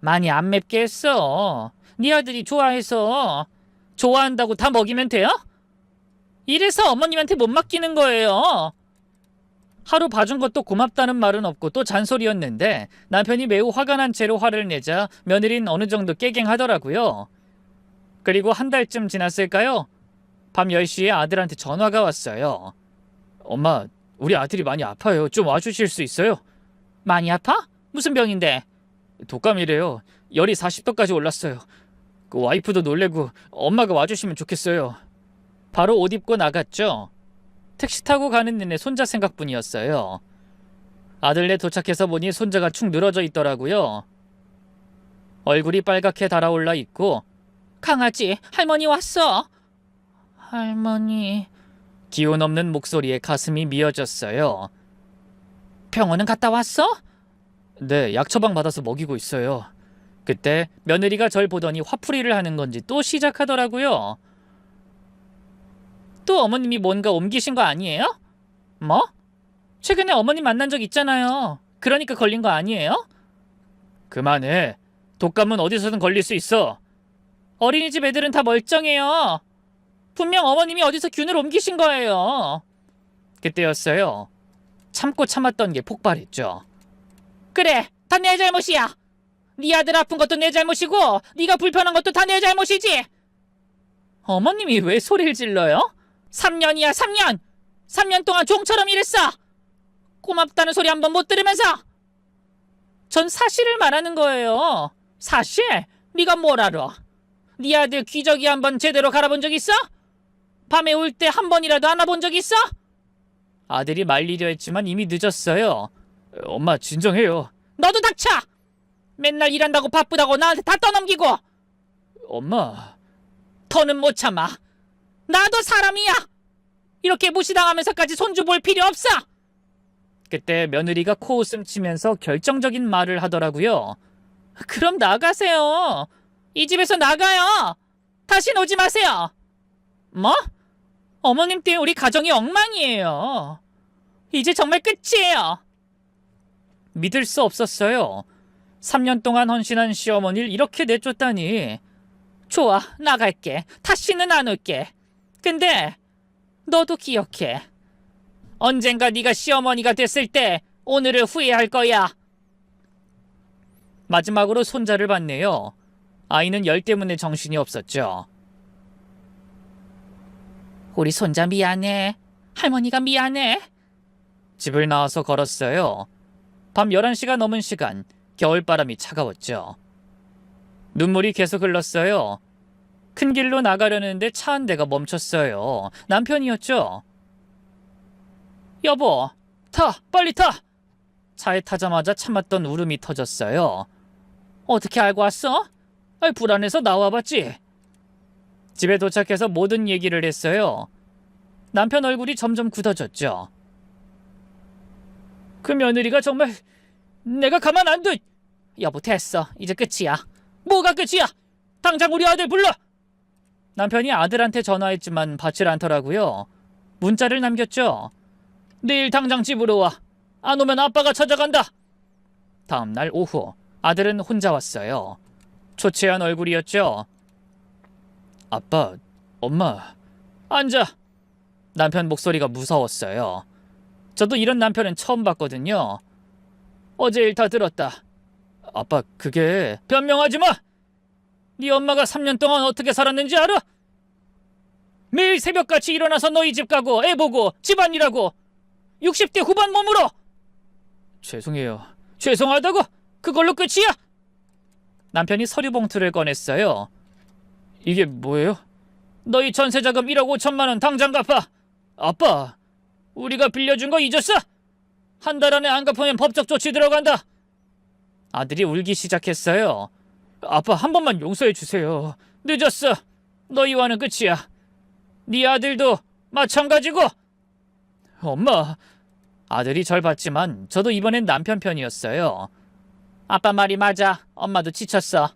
많이 안 맵게 했어. 네 아들이 좋아해서. 좋아한다고 다 먹이면 돼요? 이래서 어머님한테 못 맡기는 거예요. 하루 봐준 것도 고맙다는 말은 없고 또 잔소리였는데 남편이 매우 화가 난 채로 화를 내자 며느리는 어느 정도 깨갱하더라고요. 그리고 한 달쯤 지났을까요? 밤 10시에 아들한테 전화가 왔어요. 엄마, 우리 아들이 많이 아파요. 좀 와주실 수 있어요? 많이 아파? 무슨 병인데? 독감이래요. 열이 40도까지 올랐어요. 그 와이프도 놀래고 엄마가 와주시면 좋겠어요. 바로 옷 입고 나갔죠. 택시 타고 가는 내내 손자 생각뿐이었어요. 아들네 도착해서 보니 손자가 축 늘어져 있더라고요. 얼굴이 빨갛게 달아올라 있고 강아지, 할머니 왔어. 할머니... 기운 없는 목소리에 가슴이 미어졌어요. 병원은 갔다 왔어? 네, 약 처방 받아서 먹이고 있어요. 그때 며느리가 절 보더니 화풀이를 하는 건지 또 시작하더라고요. 또 어머님이 뭔가 옮기신 거 아니에요? 뭐? 최근에 어머님 만난 적 있잖아요. 그러니까 걸린 거 아니에요? 그만해. 독감은 어디서든 걸릴 수 있어. 어린이집 애들은 다 멀쩡해요. 분명 어머님이 어디서 균을 옮기신 거예요. 그때였어요. 참고 참았던 게 폭발했죠. 그래, 다 내 잘못이야. 네 아들 아픈 것도 내 잘못이고 네가 불편한 것도 다 내 잘못이지. 어머님이 왜 소리를 질러요? 3년이야 3년. 3년 동안 종처럼 일했어. 고맙다는 소리 한번 못 들으면서. 전 사실을 말하는 거예요. 사실? 네가 뭘 알아? 네 아들 기저귀 한번 제대로 갈아본 적 있어? 밤에 올 때 한 번이라도 안아본 적 있어? 아들이 말리려 했지만 이미 늦었어요. 엄마 진정해요. 너도 닥쳐! 맨날 일한다고 바쁘다고 나한테 다 떠넘기고. 엄마... 더는 못 참아. 나도 사람이야. 이렇게 무시당하면서까지 손주 볼 필요 없어. 그때 며느리가 코웃음 치면서 결정적인 말을 하더라고요. 그럼 나가세요. 이 집에서 나가요. 다신 오지 마세요. 뭐? 어머님 때문에 우리 가정이 엉망이에요. 이제 정말 끝이에요. 믿을 수 없었어요. 3년 동안 헌신한 시어머니를 이렇게 내쫓다니. 좋아, 나갈게. 다시는 안 올게. 근데 너도 기억해. 언젠가 네가 시어머니가 됐을 때 오늘을 후회할 거야. 마지막으로 손자를 봤네요. 아이는 열 때문에 정신이 없었죠. 우리 손자 미안해. 할머니가 미안해. 집을 나와서 걸었어요. 밤 11시가 넘은 시간, 겨울바람이 차가웠죠. 눈물이 계속 흘렀어요. 큰 길로 나가려는데 차 한 대가 멈췄어요. 남편이었죠. 여보, 타! 빨리 타! 차에 타자마자 참았던 울음이 터졌어요. 어떻게 알고 왔어? 불안해서 나와봤지. 집에 도착해서 모든 얘기를 했어요. 남편 얼굴이 점점 굳어졌죠. 그 며느리가 정말 내가 가만 안 둬! 여보 됐어. 이제 끝이야. 뭐가 끝이야? 당장 우리 아들 불러. 남편이 아들한테 전화했지만 받질 않더라고요. 문자를 남겼죠. 내일 당장 집으로 와. 안 오면 아빠가 찾아간다. 다음 날 오후 아들은 혼자 왔어요. 초췌한 얼굴이었죠. 아빠, 엄마. 앉아. 남편 목소리가 무서웠어요. 저도 이런 남편은 처음 봤거든요. 어제 일 다 들었다. 아빠, 그게... 변명하지 마! 네 엄마가 3년 동안 어떻게 살았는지 알아? 매일 새벽같이 일어나서 너희 집 가고 애 보고 집안일하고 60대 후반 몸으로! 죄송해요. 죄송하다고? 그걸로 끝이야? 남편이 서류 봉투를 꺼냈어요. 이게 뭐예요? 너희 전세자금 1억 5천만 원 당장 갚아. 아빠, 우리가 빌려준 거 잊었어? 한 달 안에 안 갚으면 법적 조치 들어간다. 아들이 울기 시작했어요. 아빠, 한 번만 용서해 주세요. 늦었어. 너희와는 끝이야. 네 아들도 마찬가지고. 엄마. 아들이 절 봤지만 저도 이번엔 남편 편이었어요. 아빠 말이 맞아. 엄마도 지쳤어.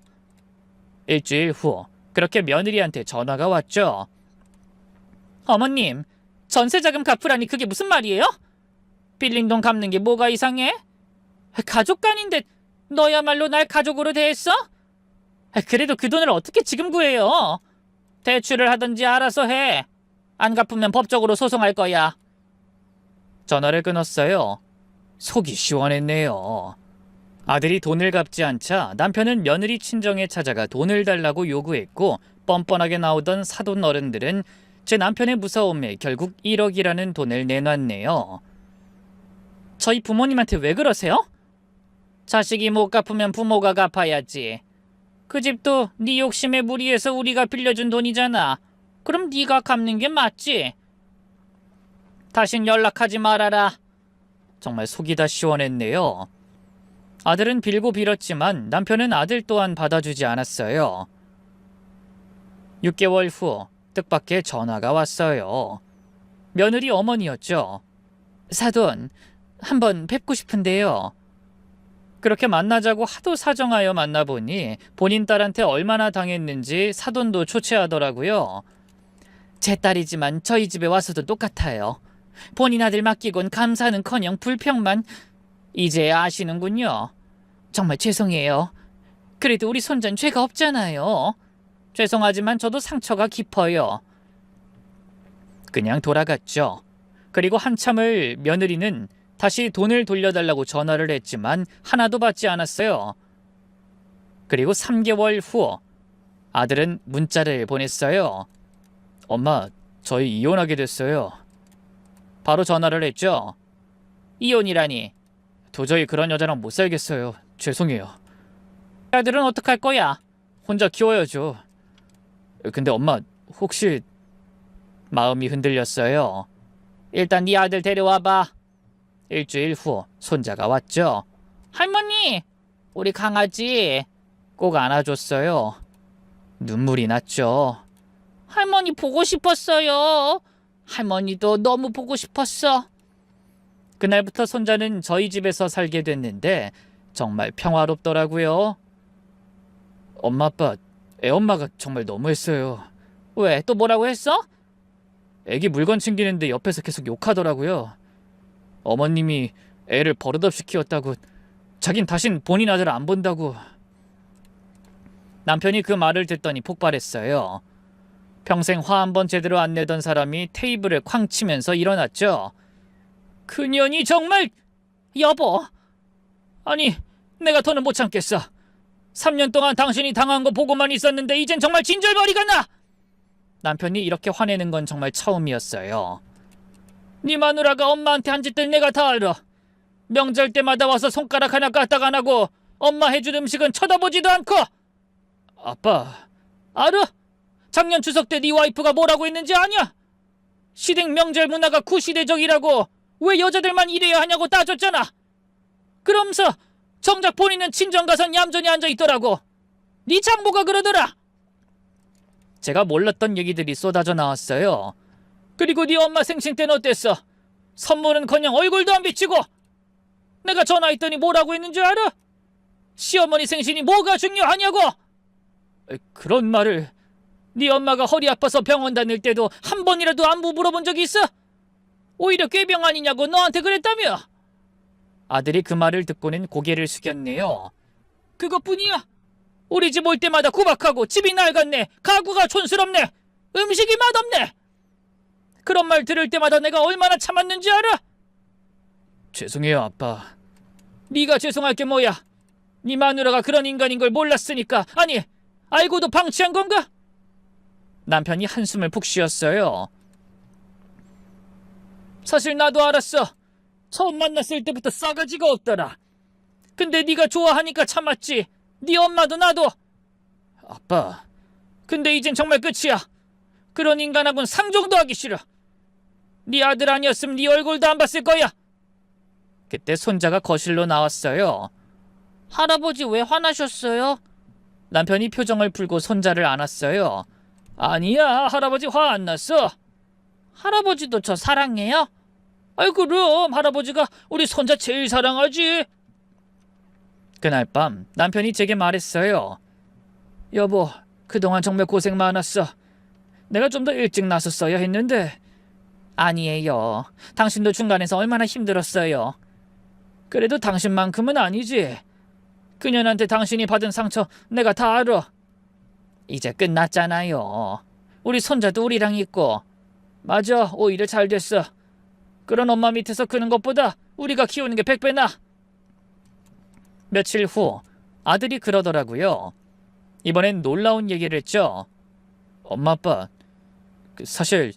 일주일 후 그렇게 며느리한테 전화가 왔죠. 어머님, 전세자금 갚으라니 그게 무슨 말이에요? 빌린 돈 갚는 게 뭐가 이상해? 가족 간인데 너야말로 날 가족으로 대했어? 그래도 그 돈을 어떻게 지금 구해요? 대출을 하든지 알아서 해. 안 갚으면 법적으로 소송할 거야. 전화를 끊었어요. 속이 시원했네요. 아들이 돈을 갚지 않자 남편은 며느리 친정에 찾아가 돈을 달라고 요구했고 뻔뻔하게 나오던 사돈 어른들은 제 남편의 무서움에 결국 1억이라는 돈을 내놨네요. 저희 부모님한테 왜 그러세요? 자식이 못 갚으면 부모가 갚아야지. 그 집도 네 욕심에 무리해서 우리가 빌려준 돈이잖아. 그럼 네가 갚는 게 맞지. 다신 연락하지 말아라. 정말 속이 다 시원했네요. 아들은 빌고 빌었지만 남편은 아들 또한 받아주지 않았어요. 6개월 후 뜻밖의 전화가 왔어요. 며느리 어머니였죠. 사돈, 한번 뵙고 싶은데요. 그렇게 만나자고 하도 사정하여 만나보니 본인 딸한테 얼마나 당했는지 사돈도 초췌하더라고요. 제 딸이지만 저희 집에 와서도 똑같아요. 본인 아들 맡기곤 감사는커녕 불평만. 이제 아시는군요. 정말 죄송해요. 그래도 우리 손자는 죄가 없잖아요. 죄송하지만 저도 상처가 깊어요. 그냥 돌아갔죠. 그리고 한참을 며느리는 다시 돈을 돌려달라고 전화를 했지만 하나도 받지 않았어요. 그리고 3개월 후 아들은 문자를 보냈어요. 엄마, 저희 이혼하게 됐어요. 바로 전화를 했죠. 이혼이라니. 도저히 그런 여자랑 못 살겠어요. 죄송해요. 아들은 어떡할 거야? 혼자 키워야죠. 근데 엄마, 혹시... 마음이 흔들렸어요. 일단 네 아들 데려와봐. 일주일 후 손자가 왔죠. 할머니, 우리 강아지. 꼭 안아줬어요. 눈물이 났죠. 할머니 보고 싶었어요. 할머니도 너무 보고 싶었어. 그날부터 손자는 저희 집에서 살게 됐는데 정말 평화롭더라고요. 엄마 아빠, 애엄마가 정말 너무했어요. 왜? 또 뭐라고 했어? 애기 물건 챙기는데 옆에서 계속 욕하더라고요. 어머님이 애를 버릇없이 키웠다고, 자긴 다신 본인 아들 안 본다고. 남편이 그 말을 듣더니 폭발했어요. 평생 화 한 번 제대로 안 내던 사람이 테이블을 쾅 치면서 일어났죠. 그년이 정말... 여보, 아니 내가 더는 못 참겠어. 3년 동안 당신이 당한 거 보고만 있었는데 이젠 정말 진절머리가 나. 남편이 이렇게 화내는 건 정말 처음이었어요. 네 마누라가 엄마한테 한 짓들 내가 다 알아. 명절 때마다 와서 손가락 하나 까딱 안 하고 엄마 해준 음식은 쳐다보지도 않고. 아빠, 알아? 작년 추석 때 네 와이프가 뭐라고 했는지 아냐? 시댁 명절 문화가 구시대적이라고 왜 여자들만 이래야 하냐고 따졌잖아. 그러면서 정작 본인은 친정 가선 얌전히 앉아있더라고. 네 장모가 그러더라. 제가 몰랐던 얘기들이 쏟아져 나왔어요. 그리고 네 엄마 생신 때는 어땠어? 선물은커녕 얼굴도 안 비치고. 내가 전화했더니 뭐라고 했는지 알아? 시어머니 생신이 뭐가 중요하냐고! 그런 말을 네 엄마가 허리 아파서 병원 다닐 때도 한 번이라도 안부 물어본 적이 있어? 오히려 꾀병 아니냐고 너한테 그랬다며! 아들이 그 말을 듣고는 고개를 숙였네요. 그것뿐이야. 우리 집 올 때마다 구박하고 집이 낡았네, 가구가 촌스럽네, 음식이 맛없네. 그런 말 들을 때마다 내가 얼마나 참았는지 알아? 죄송해요, 아빠. 네가 죄송할 게 뭐야? 네 마누라가 그런 인간인 걸 몰랐으니까, 아니 알고도 방치한 건가? 남편이 한숨을 푹 쉬었어요. 사실 나도 알았어. 처음 만났을 때부터 싸가지가 없더라. 근데 네가 좋아하니까 참았지. 네 엄마도 나도. 아빠, 근데 이젠 정말 끝이야. 그런 인간하고는 상종도 하기 싫어. 네 아들 아니었으면 네 얼굴도 안 봤을 거야. 그때 손자가 거실로 나왔어요. 할아버지 왜 화나셨어요? 남편이 표정을 풀고 손자를 안았어요. 아니야, 할아버지 화 안 났어. 할아버지도 저 사랑해요? 아이 그럼 할아버지가 우리 손자 제일 사랑하지. 그날 밤 남편이 제게 말했어요. 여보, 그동안 정말 고생 많았어. 내가 좀 더 일찍 나섰어야 했는데. 아니에요. 당신도 중간에서 얼마나 힘들었어요. 그래도 당신만큼은 아니지. 그년한테 당신이 받은 상처 내가 다 알아. 이제 끝났잖아요. 우리 손자도 우리랑 있고. 맞아, 오히려 잘 됐어. 그런 엄마 밑에서 크는 것보다 우리가 키우는 게 100배 나아. 며칠 후 아들이 그러더라고요. 이번엔 놀라운 얘기를 했죠. 엄마 아빠, 사실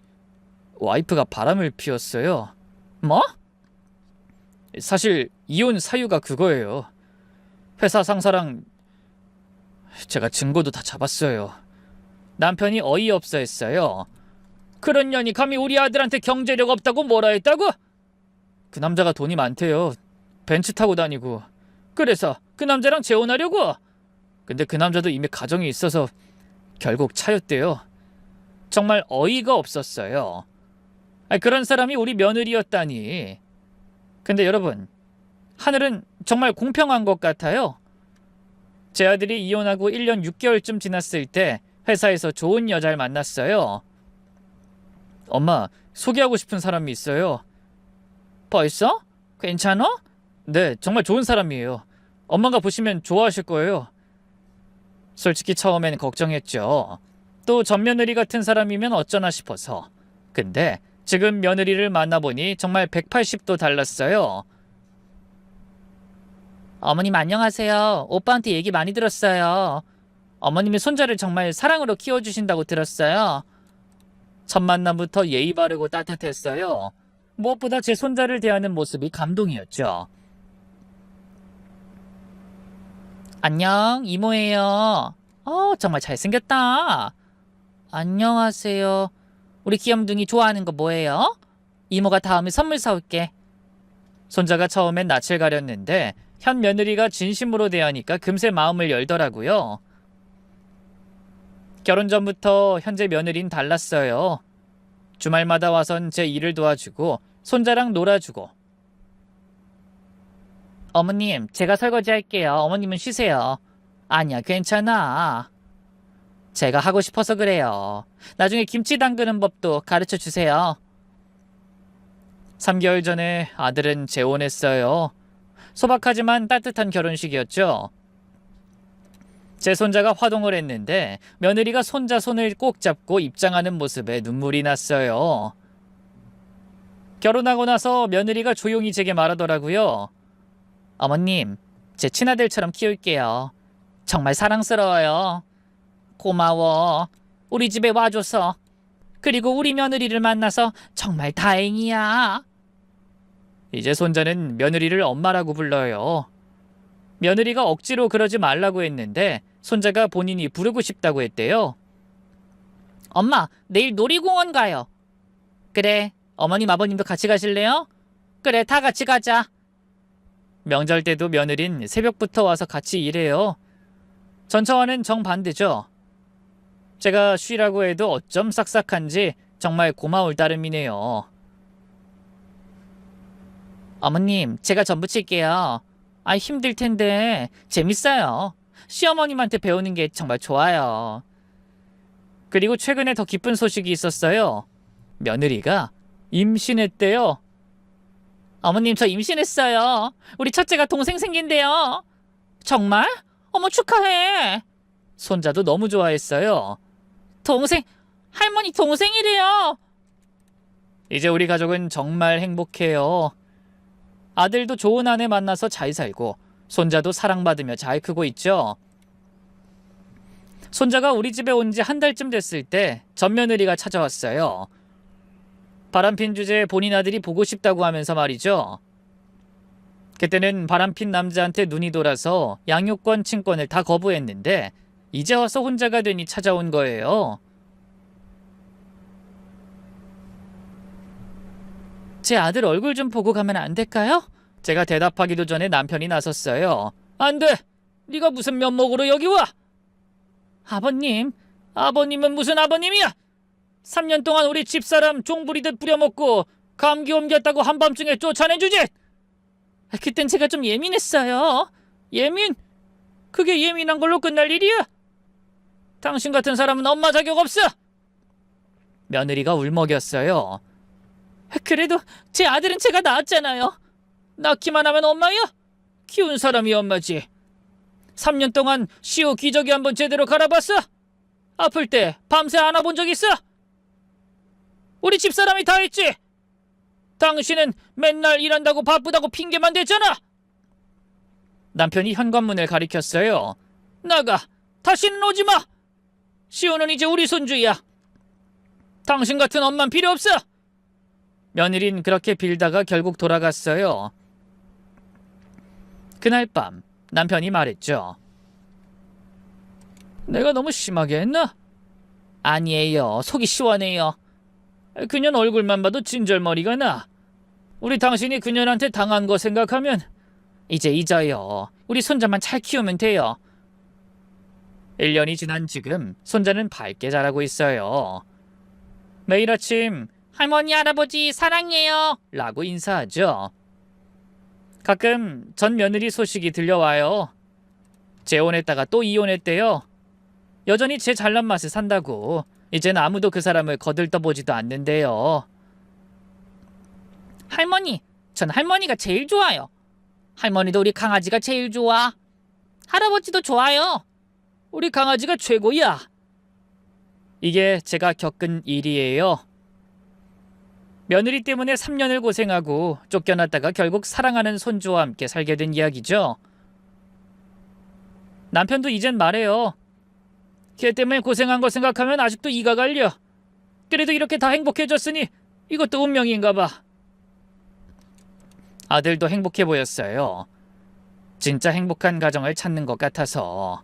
와이프가 바람을 피웠어요. 뭐? 사실 이혼 사유가 그거예요. 회사 상사랑 제가 증거도 다 잡았어요. 남편이 어이없어 했어요. 그런 년이 감히 우리 아들한테 경제력 없다고 뭐라 했다고? 그 남자가 돈이 많대요. 벤츠 타고 다니고. 그래서 그 남자랑 재혼하려고? 근데 그 남자도 이미 가정이 있어서 결국 차였대요. 정말 어이가 없었어요. 그런 사람이 우리 며느리였다니. 근데 여러분, 하늘은 정말 공평한 것 같아요. 제 아들이 이혼하고 1년 6개월쯤 지났을 때 회사에서 좋은 여자를 만났어요. 엄마, 소개하고 싶은 사람이 있어요. 벌써? 괜찮아? 네, 정말 좋은 사람이에요. 엄마가 보시면 좋아하실 거예요. 솔직히 처음엔 걱정했죠. 또 전며느리 같은 사람이면 어쩌나 싶어서. 근데 지금 며느리를 만나보니 정말 180도 달랐어요. 어머님 안녕하세요. 오빠한테 얘기 많이 들었어요. 어머님이 손자를 정말 사랑으로 키워주신다고 들었어요. 첫 만남부터 예의 바르고 따뜻했어요. 무엇보다 제 손자를 대하는 모습이 감동이었죠. 안녕, 이모예요. 정말 잘생겼다. 안녕하세요. 우리 귀염둥이 좋아하는 거 뭐예요? 이모가 다음에 선물 사올게. 손자가 처음엔 낯을 가렸는데 현 며느리가 진심으로 대하니까 금세 마음을 열더라고요. 결혼 전부터 현재 며느리는 달랐어요. 주말마다 와선 제 일을 도와주고 손자랑 놀아주고. 어머님, 제가 설거지 할게요. 어머님은 쉬세요. 아니야, 괜찮아. 제가 하고 싶어서 그래요. 나중에 김치 담그는 법도 가르쳐 주세요. 3개월 전에 아들은 재혼했어요. 소박하지만 따뜻한 결혼식이었죠. 제 손자가 화동을 했는데 며느리가 손자 손을 꼭 잡고 입장하는 모습에 눈물이 났어요. 결혼하고 나서 며느리가 조용히 제게 말하더라고요. 어머님, 제 친아들처럼 키울게요. 정말 사랑스러워요. 고마워. 우리 집에 와줘서. 그리고 우리 며느리를 만나서 정말 다행이야. 이제 손자는 며느리를 엄마라고 불러요. 며느리가 억지로 그러지 말라고 했는데 손자가 본인이 부르고 싶다고 했대요. 엄마, 내일 놀이공원 가요. 그래, 어머님 아버님도 같이 가실래요? 그래, 다 같이 가자. 명절 때도 며느린 새벽부터 와서 같이 일해요. 전처와는 정반대죠. 제가 쉬라고 해도 어쩜 싹싹한지 정말 고마울 따름이네요. 어머님, 제가 전 부칠게요. 힘들 텐데 재밌어요. 시어머님한테 배우는 게 정말 좋아요. 그리고 최근에 더 기쁜 소식이 있었어요. 며느리가 임신했대요. 어머님, 저 임신했어요. 우리 첫째가 동생 생긴대요. 정말? 어머, 축하해. 손자도 너무 좋아했어요. 동생, 할머니 동생이래요. 이제 우리 가족은 정말 행복해요. 아들도 좋은 아내 만나서 잘 살고 손자도 사랑받으며 잘 크고 있죠. 손자가 우리 집에 온 지 한 달쯤 됐을 때 전 며느리가 찾아왔어요. 바람핀 주제에 본인 아들이 보고 싶다고 하면서 말이죠. 그때는 바람핀 남자한테 눈이 돌아서 양육권 친권을 다 거부했는데 이제 와서 혼자가 되니 찾아온 거예요. 제 아들 얼굴 좀 보고 가면 안 될까요? 제가 대답하기도 전에 남편이 나섰어요. 안 돼! 네가 무슨 면목으로 여기 와! 아버님은 무슨 아버님이야! 3년 동안 우리 집사람 종부리듯 부려먹고 감기 옮겼다고 한밤중에 쫓아내주지! 그땐 제가 좀 예민했어요. 그게 예민한 걸로 끝날 일이야? 당신 같은 사람은 엄마 자격 없어! 며느리가 울먹였어요. 그래도 제 아들은 제가 낳았잖아요. 낳기만 하면 엄마야? 키운 사람이 엄마지. 3년 동안 시호 기저귀 한번 제대로 갈아봤어? 아플 때 밤새 안아본 적 있어? 우리 집사람이 다 했지? 당신은 맨날 일한다고 바쁘다고 핑계만 댔잖아. 남편이 현관문을 가리켰어요. 나가. 다시는 오지 마. 시호는 이제 우리 손주야. 당신 같은 엄만 필요 없어. 며느린 그렇게 빌다가 결국 돌아갔어요. 그날 밤 남편이 말했죠. 내가 너무 심하게 했나? 아니에요. 속이 시원해요. 그년 얼굴만 봐도 진절머리가 나. 우리 당신이 그년한테 당한 거 생각하면 이제 잊어요. 우리 손자만 잘 키우면 돼요. 1년이 지난 지금 손자는 밝게 자라고 있어요. 매일 아침 할머니, 할아버지 사랑해요 라고 인사하죠. 가끔 전 며느리 소식이 들려와요. 재혼했다가 또 이혼했대요. 여전히 제 잘난 맛에 산다고. 이젠 아무도 그 사람을 거들떠보지도 않는데요. 할머니, 전 할머니가 제일 좋아요. 할머니도 우리 강아지가 제일 좋아. 할아버지도 좋아요. 우리 강아지가 최고야. 이게 제가 겪은 일이에요. 며느리 때문에 3년을 고생하고 쫓겨났다가 결국 사랑하는 손주와 함께 살게 된 이야기죠. 남편도 이젠 말해요. 걔 때문에 고생한 거 생각하면 아직도 이가 갈려. 그래도 이렇게 다 행복해졌으니 이것도 운명인가 봐. 아들도 행복해 보였어요. 진짜 행복한 가정을 찾는 것 같아서.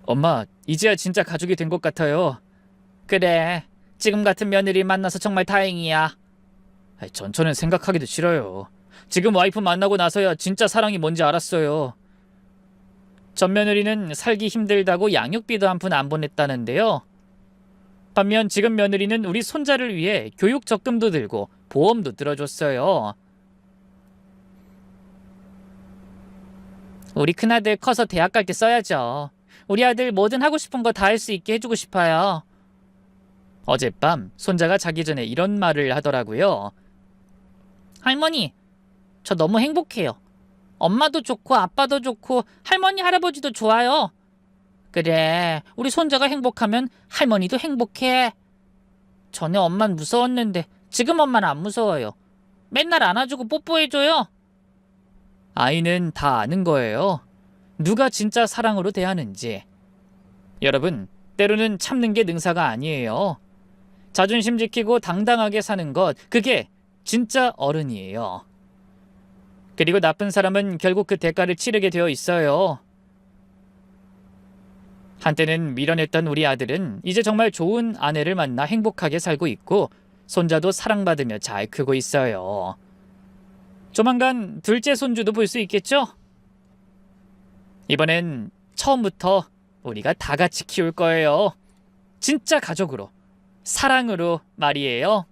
엄마, 이제야 진짜 가족이 된 것 같아요. 그래, 지금 같은 며느리 만나서 정말 다행이야. 전처는 생각하기도 싫어요. 지금 와이프 만나고 나서야 진짜 사랑이 뭔지 알았어요. 전 며느리는 살기 힘들다고 양육비도 한 푼 안 보냈다는데요. 반면 지금 며느리는 우리 손자를 위해 교육 적금도 들고 보험도 들어줬어요. 우리 큰아들 커서 대학 갈 때 써야죠. 우리 아들 뭐든 하고 싶은 거 다 할 수 있게 해주고 싶어요. 어젯밤 손자가 자기 전에 이런 말을 하더라고요. 할머니, 저 너무 행복해요. 엄마도 좋고 아빠도 좋고 할머니, 할아버지도 좋아요. 그래, 우리 손자가 행복하면 할머니도 행복해. 전에 엄만 무서웠는데 지금 엄마는 안 무서워요. 맨날 안아주고 뽀뽀해줘요. 아이는 다 아는 거예요. 누가 진짜 사랑으로 대하는지. 여러분, 때로는 참는 게 능사가 아니에요. 자존심 지키고 당당하게 사는 것, 그게 진짜 어른이에요. 그리고 나쁜 사람은 결국 그 대가를 치르게 되어 있어요. 한때는 미련했던 우리 아들은 이제 정말 좋은 아내를 만나 행복하게 살고 있고 손자도 사랑받으며 잘 크고 있어요. 조만간 둘째 손주도 볼 수 있겠죠? 이번엔 처음부터 우리가 다 같이 키울 거예요. 진짜 가족으로, 사랑으로 말이에요.